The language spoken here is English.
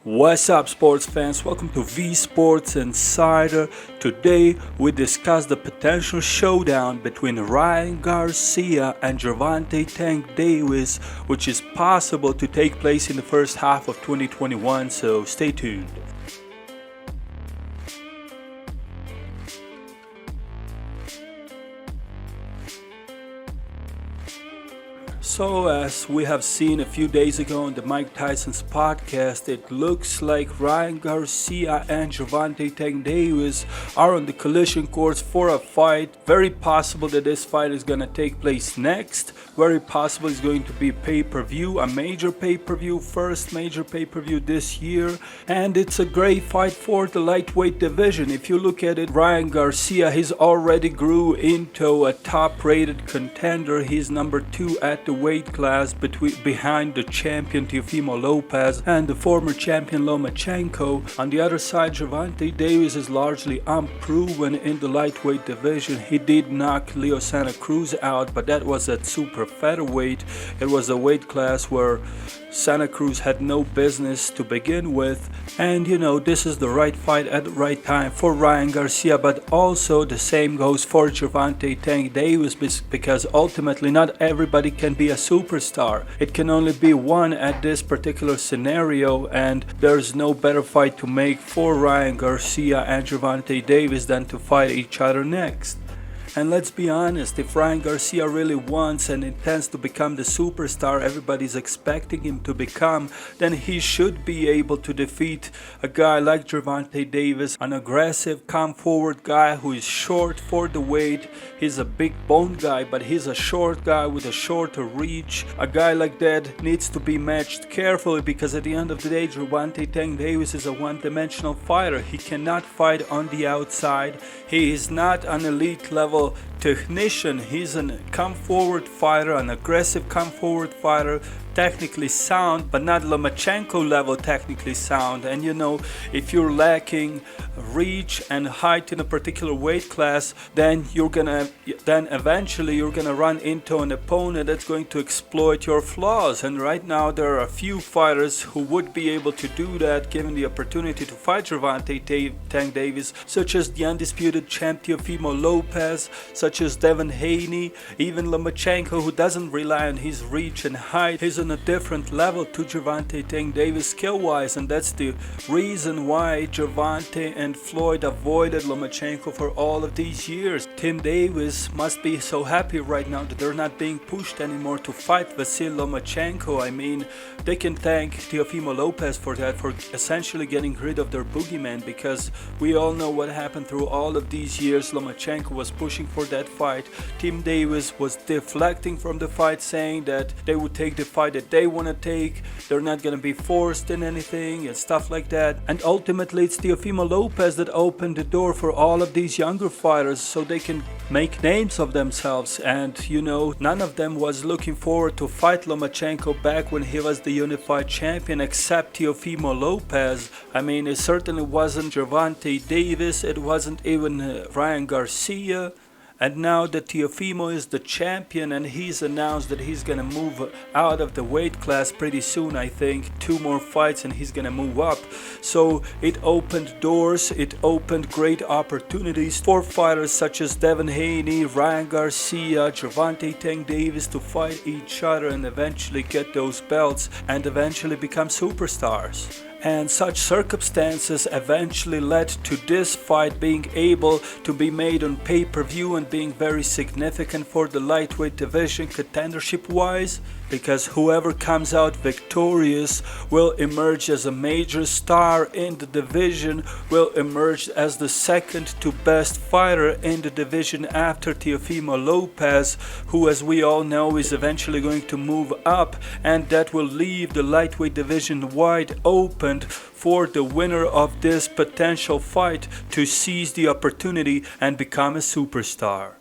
What's up, sports fans? Welcome to V Sports Insider. Today we discuss the potential showdown between Ryan Garcia and Gervonta Tank Davis, which is possible to take place in the first half of 2021, so stay tuned. So, as we have seen a few days ago on the Mike Tyson's podcast, it looks like Ryan Garcia and Gervonta Tank Davis are on the collision course for a fight. Very possible that this fight is going to take place next. Very possible it's going to be pay-per-view, a major pay-per-view, first major pay-per-view this year. And it's a great fight for the lightweight division. If you look at it, Ryan Garcia, he's already grew into a top-rated contender. He's number 2 at the weight class behind the champion Teofimo Lopez and the former champion Lomachenko. On the other side, Gervonta Davis is largely unproven in the lightweight division. He did knock Leo Santa Cruz out, but that was at super featherweight. It was a weight class where Santa Cruz had no business to begin with, and this is the right fight at the right time for Ryan Garcia, but also the same goes for Gervonta Tank Davis, because ultimately not everybody can be a superstar. It can only be one at this particular scenario, and there's no better fight to make for Ryan Garcia and Gervonta Davis than to fight each other next. And let's be honest, if Ryan Garcia really wants and intends to become the superstar everybody's expecting him to become, then he should be able to defeat a guy like Gervonta Davis, an aggressive, come-forward guy who is short for the weight. He's a big bone guy, but he's a short guy with a shorter reach. A guy like that needs to be matched carefully, because at the end of the day, Gervonta Tank Davis is a one-dimensional fighter. He cannot fight on the outside. He is not an elite level technician. He's a come-forward fighter, an aggressive come-forward fighter, technically sound, but not Lomachenko level technically sound. And if you're lacking reach and height in a particular weight class, then eventually you're gonna run into an opponent that's going to exploit your flaws. And right now there are a few fighters who would be able to do that given the opportunity to fight Gervonta Tank Davis, such as the undisputed champ Teofimo Lopez, such as Devin Haney, even Lomachenko, who doesn't rely on his reach and height. He's on a different level to Gervonta Tank Davis skill-wise, and that's the reason why Gervonta and Floyd avoided Lomachenko for all of these years. Tim Davis must be so happy right now that they're not being pushed anymore to fight Vasil Lomachenko. I mean, they can thank Teofimo Lopez for that, for essentially getting rid of their boogeyman, because we all know what happened through all of these years. Lomachenko was pushing for that fight. Tim Davis was deflecting from the fight, saying that they would take the fight that they want to take, they're not going to be forced in anything and stuff like that. And ultimately it's Teofimo Lopez that opened the door for all of these younger fighters so they can make names of themselves. And none of them was looking forward to fight Lomachenko back when he was the unified champion, except Teofimo Lopez. I mean, it certainly wasn't Gervonta Davis, it wasn't even Ryan Garcia. And now that Teofimo is the champion and he's announced that he's gonna move out of the weight class pretty soon, I think 2 more fights and he's gonna move up. So it opened doors, it opened great opportunities for fighters such as Devin Haney, Ryan Garcia, Gervonta Tank Davis to fight each other and eventually get those belts and eventually become superstars. And such circumstances eventually led to this fight being able to be made on pay-per-view and being very significant for the lightweight division contendership wise, because whoever comes out victorious will emerge as a major star in the division, will emerge as the second to best fighter in the division after Teofimo Lopez, who, as we all know, is eventually going to move up, and that will leave the lightweight division wide open for the winner of this potential fight to seize the opportunity and become a superstar.